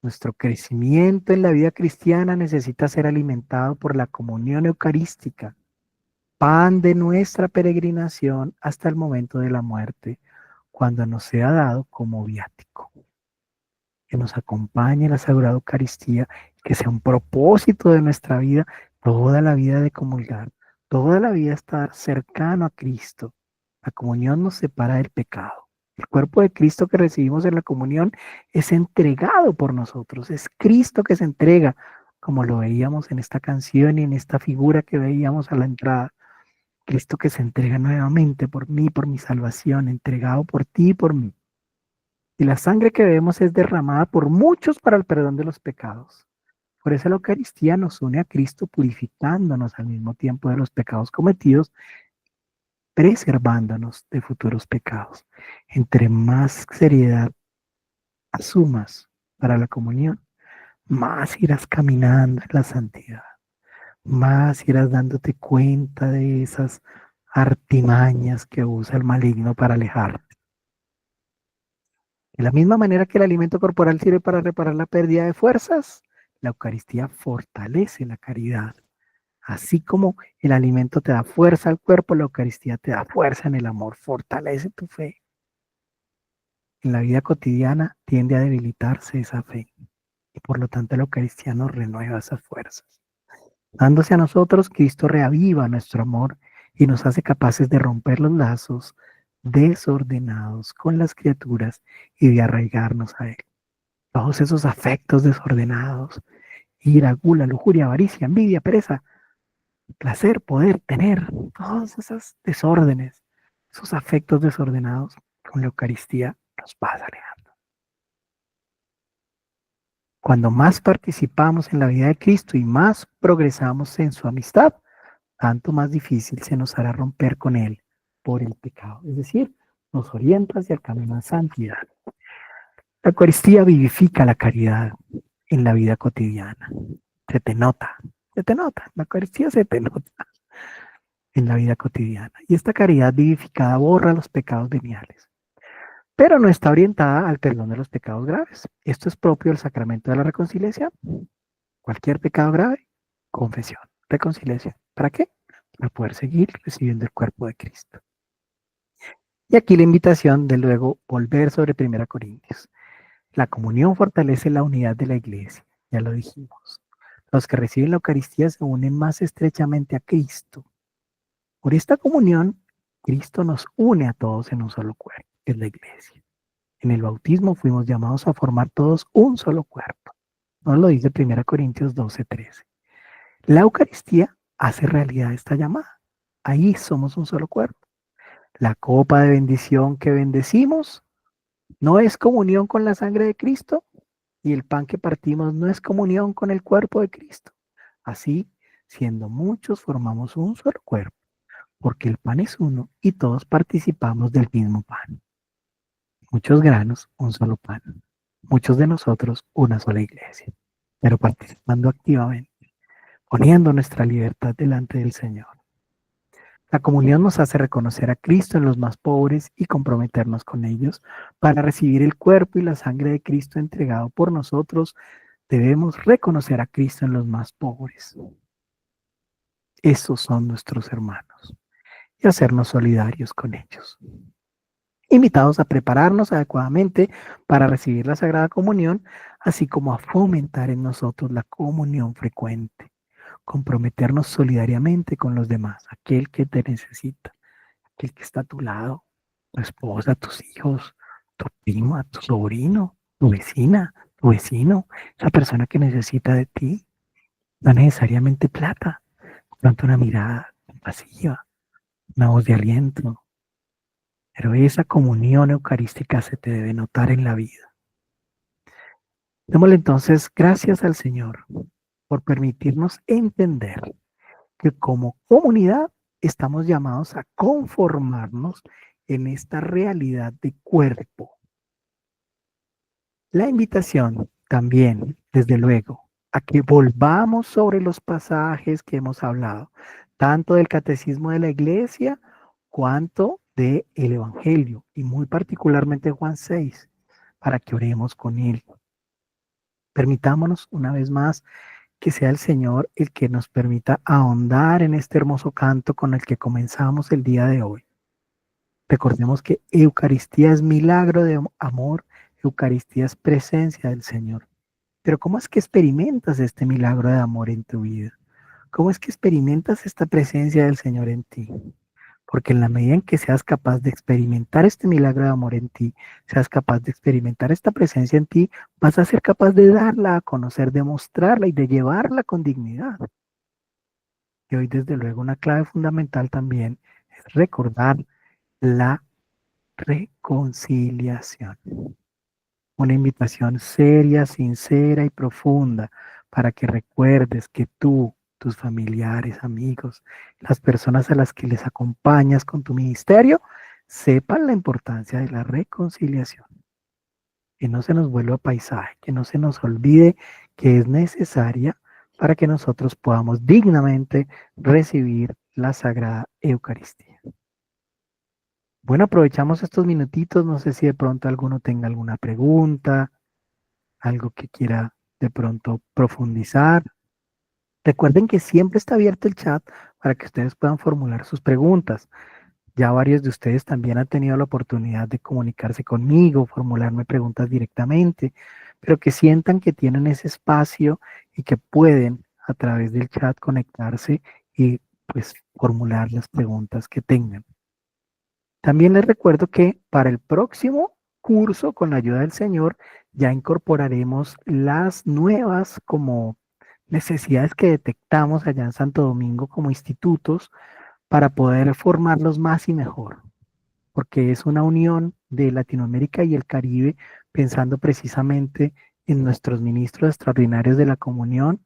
Nuestro crecimiento en la vida cristiana necesita ser alimentado por la comunión eucarística, pan de nuestra peregrinación hasta el momento de la muerte, cuando nos sea dado como viático. Que nos acompañe la Sagrada Eucaristía, que sea un propósito de nuestra vida, toda la vida de comulgar, toda la vida estar cercano a Cristo. La comunión nos separa del pecado. El cuerpo de Cristo que recibimos en la comunión es entregado por nosotros, es Cristo que se entrega, como lo veíamos en esta canción y en esta figura que veíamos a la entrada. Cristo que se entrega nuevamente por mí, por mi salvación, entregado por ti y por mí. Y la sangre que bebemos es derramada por muchos para el perdón de los pecados. Por eso la Eucaristía nos une a Cristo, purificándonos al mismo tiempo de los pecados cometidos, preservándonos de futuros pecados. Entre más seriedad asumas para la comunión, más irás caminando en la santidad, más irás dándote cuenta de esas artimañas que usa el maligno para alejarte. De la misma manera que el alimento corporal sirve para reparar la pérdida de fuerzas, la Eucaristía fortalece la caridad. Así como el alimento te da fuerza al cuerpo, la Eucaristía te da fuerza en el amor, fortalece tu fe. En la vida cotidiana tiende a debilitarse esa fe y por lo tanto la Eucaristía nos renueva esas fuerzas. Dándose a nosotros, Cristo reaviva nuestro amor y nos hace capaces de romper los lazos desordenados con las criaturas y de arraigarnos a Él. Todos esos afectos desordenados, ira, gula, lujuria, avaricia, envidia, pereza, placer, poder, tener, todos esos desórdenes, esos afectos desordenados, con la Eucaristía nos vas alejando. Cuando más participamos en la vida de Cristo y más progresamos en su amistad, tanto más difícil se nos hará romper con Él por el pecado. Es decir, nos orienta hacia el camino de santidad. La Eucaristía vivifica la caridad en la vida cotidiana. Se te nota, la Eucaristía se te nota en la vida cotidiana. Y esta caridad vivificada borra los pecados veniales, pero no está orientada al perdón de los pecados graves. Esto es propio del sacramento de la reconciliación. Cualquier pecado grave, confesión, reconciliación. ¿Para qué? Para poder seguir recibiendo el cuerpo de Cristo. Y aquí la invitación de luego volver sobre 1 Corintios. La comunión fortalece la unidad de la iglesia, ya lo dijimos. Los que reciben la Eucaristía se unen más estrechamente a Cristo. Por esta comunión, Cristo nos une a todos en un solo cuerpo, que es la iglesia. En el bautismo fuimos llamados a formar todos un solo cuerpo. Nos lo dice 1 Corintios 12:13. La Eucaristía hace realidad esta llamada. Ahí somos un solo cuerpo. La copa de bendición que bendecimos no es comunión con la sangre de Cristo, y el pan que partimos no es comunión con el cuerpo de Cristo. Así, siendo muchos, formamos un solo cuerpo, porque el pan es uno y todos participamos del mismo pan. Muchos granos, un solo pan. Muchos de nosotros, una sola iglesia, pero participando activamente, poniendo nuestra libertad delante del Señor. La comunión nos hace reconocer a Cristo en los más pobres y comprometernos con ellos. Para recibir el cuerpo y la sangre de Cristo entregado por nosotros, debemos reconocer a Cristo en los más pobres. Esos son nuestros hermanos, y hacernos solidarios con ellos. Invitados a prepararnos adecuadamente para recibir la Sagrada Comunión, así como a fomentar en nosotros la comunión frecuente. Comprometernos solidariamente con los demás, aquel que te necesita, aquel que está a tu lado, tu esposa, tus hijos, tu prima, tu sobrino, tu vecina, tu vecino, esa persona que necesita de ti. No necesariamente plata, pronto una mirada compasiva, una voz de aliento, pero esa comunión eucarística se te debe notar en la vida. Démosle entonces gracias al Señor por permitirnos entender que como comunidad estamos llamados a conformarnos en esta realidad de cuerpo. La invitación también, desde luego, a que volvamos sobre los pasajes que hemos hablado, tanto del Catecismo de la Iglesia cuanto del Evangelio, y muy particularmente Juan 6, para que oremos con él. Permitámonos una vez más que sea el Señor el que nos permita ahondar en este hermoso canto con el que comenzamos el día de hoy. Recordemos que Eucaristía es milagro de amor, Eucaristía es presencia del Señor. Pero ¿cómo es que experimentas este milagro de amor en tu vida? ¿Cómo es que experimentas esta presencia del Señor en ti? Porque en la medida en que seas capaz de experimentar este milagro de amor en ti, seas capaz de experimentar esta presencia en ti, vas a ser capaz de darla a conocer, de mostrarla y de llevarla con dignidad. Y hoy, desde luego, una clave fundamental también es recordar la reconciliación. Una invitación seria, sincera y profunda para que recuerdes que tú, tus familiares, amigos, las personas a las que les acompañas con tu ministerio, sepan la importancia de la reconciliación. Que no se nos vuelva paisaje, que no se nos olvide que es necesaria para que nosotros podamos dignamente recibir la Sagrada Eucaristía. Bueno, aprovechamos estos minutitos, no sé si de pronto alguno tenga alguna pregunta, algo que quiera de pronto profundizar. Recuerden que siempre está abierto el chat para que ustedes puedan formular sus preguntas. Ya varios de ustedes también han tenido la oportunidad de comunicarse conmigo, formularme preguntas directamente, pero que sientan que tienen ese espacio y que pueden a través del chat conectarse y pues formular las preguntas que tengan. También les recuerdo que para el próximo curso, con la ayuda del Señor, ya incorporaremos las nuevas como necesidades que detectamos allá en Santo Domingo como institutos para poder formarlos más y mejor, porque es una unión de Latinoamérica y el Caribe pensando precisamente en nuestros ministros extraordinarios de la comunión,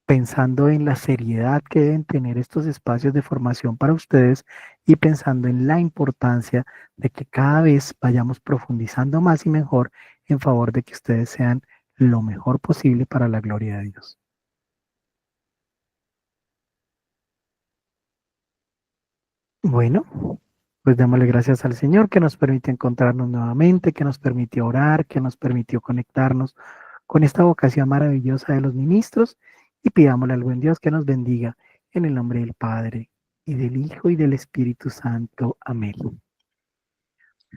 pensando en la seriedad que deben tener estos espacios de formación para ustedes y pensando en la importancia de que cada vez vayamos profundizando más y mejor en favor de que ustedes sean lo mejor posible para la gloria de Dios. Bueno, pues démosle gracias al Señor que nos permite encontrarnos nuevamente, que nos permitió orar, que nos permitió conectarnos con esta vocación maravillosa de los ministros y pidámosle al buen Dios que nos bendiga en el nombre del Padre y del Hijo y del Espíritu Santo. Amén.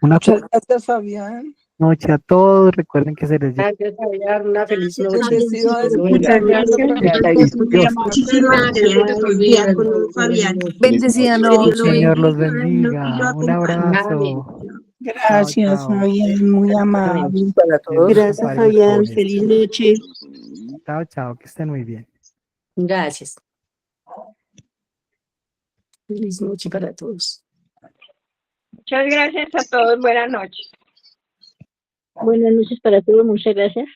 Una Muchas gracias, Fabián. noche a todos. Recuerden que se les lleva Gracias, Fabián. Una feliz noche. Bendecido Dios lo bendiga. Muchas gracias. Dios. Muchísimas gracias, diácono Fabián. Bendecida Que Dios lo noche. Señor los bendiga y lo bendiga. Un acompañe. abrazo. Chao, Gracias, chao. Fabián, muy amable. Para Dios todos. los Gracias, acompañe a Fabián. ustedes. Feliz noche. Chao, chao. Que estén muy bien. Gracias. Feliz noche para todos. Muchas gracias a todos. Buenas noches. Buenas noches para todos. Muchas gracias.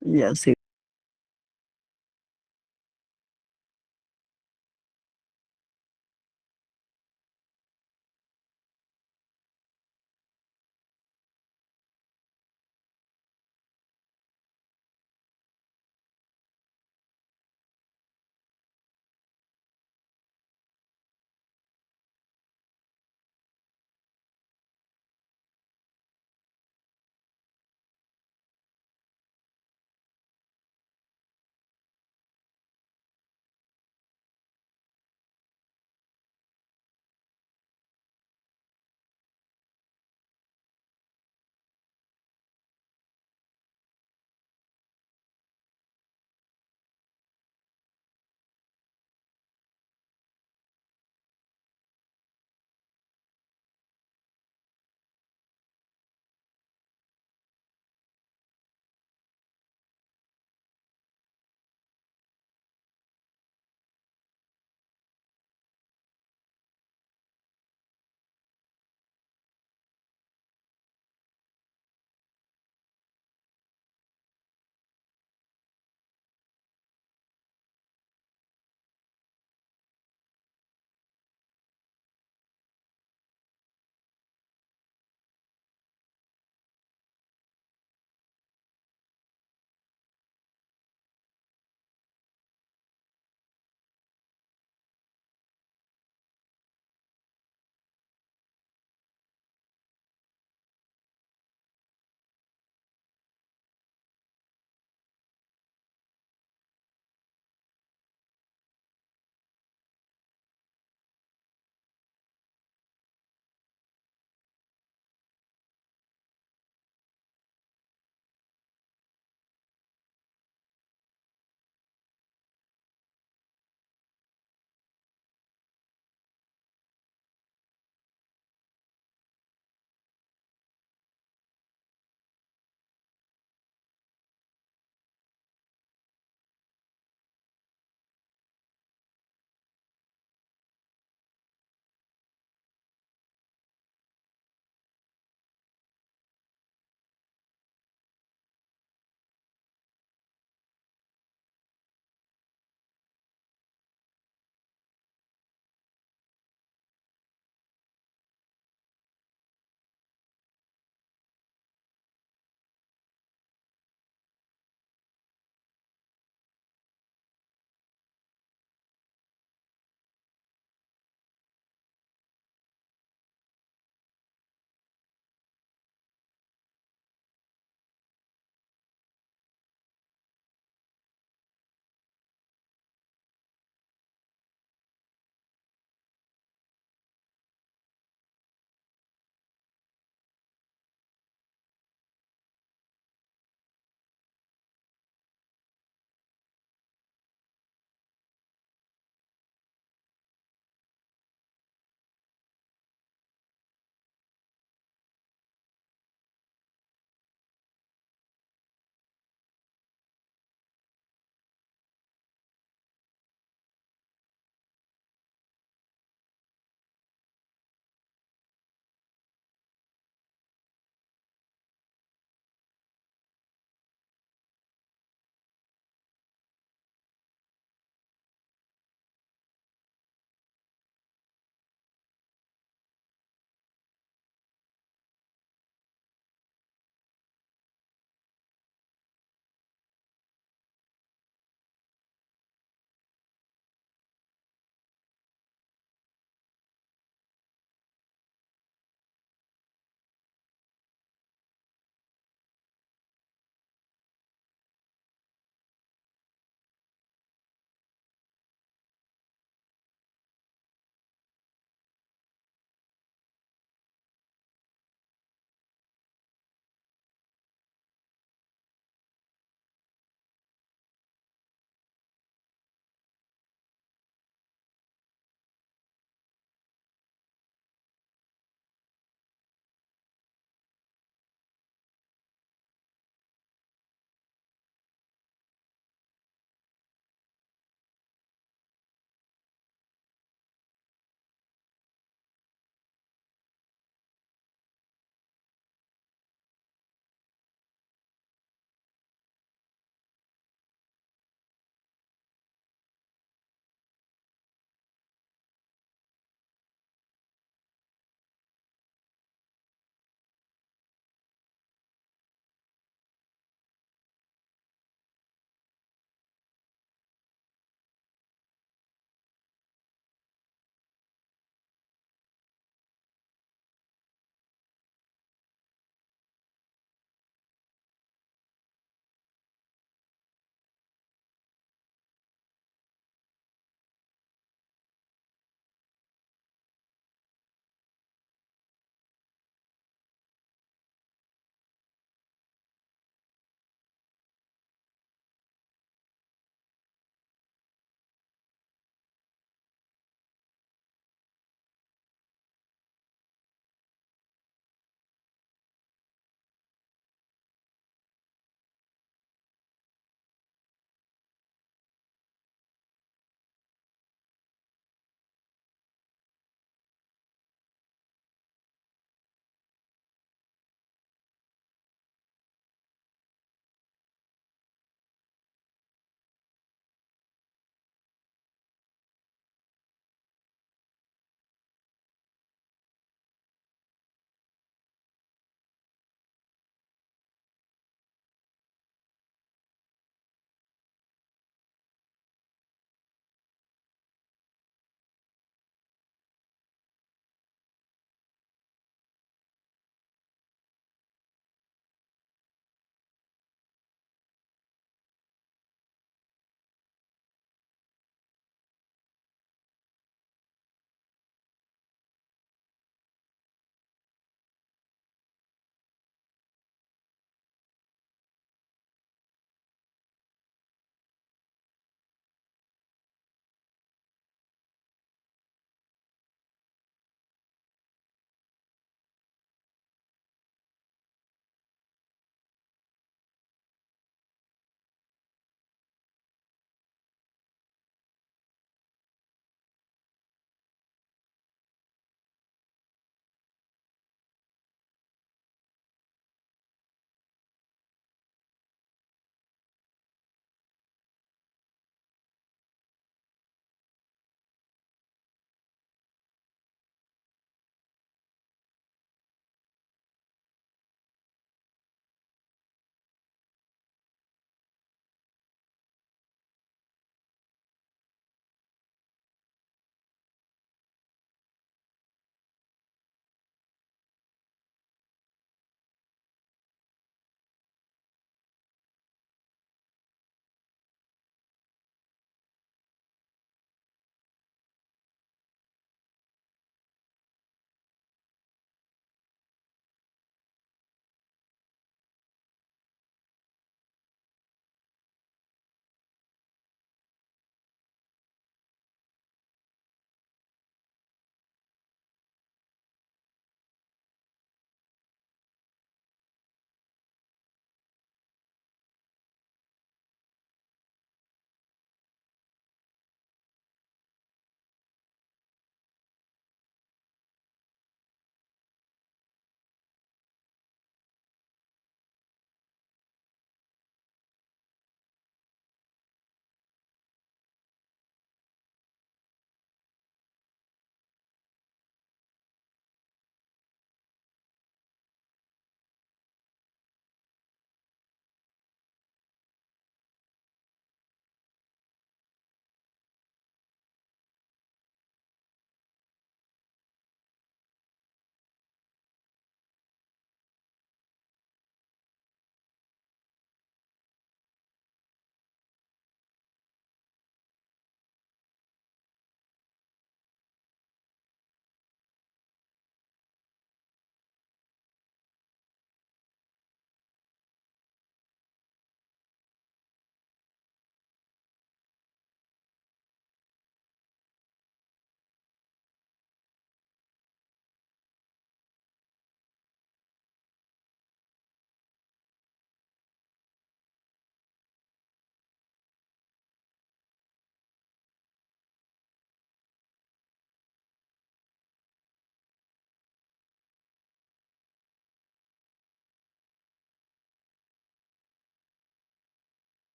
Ya sé.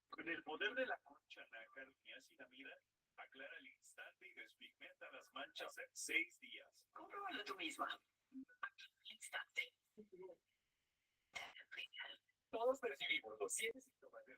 Con el poder de la concha nácar, niacinamida, aclara al instante y despigmenta las manchas en 6 días. Compruébalo tú misma. Al instante. Todos percibimos los 7 síntomas de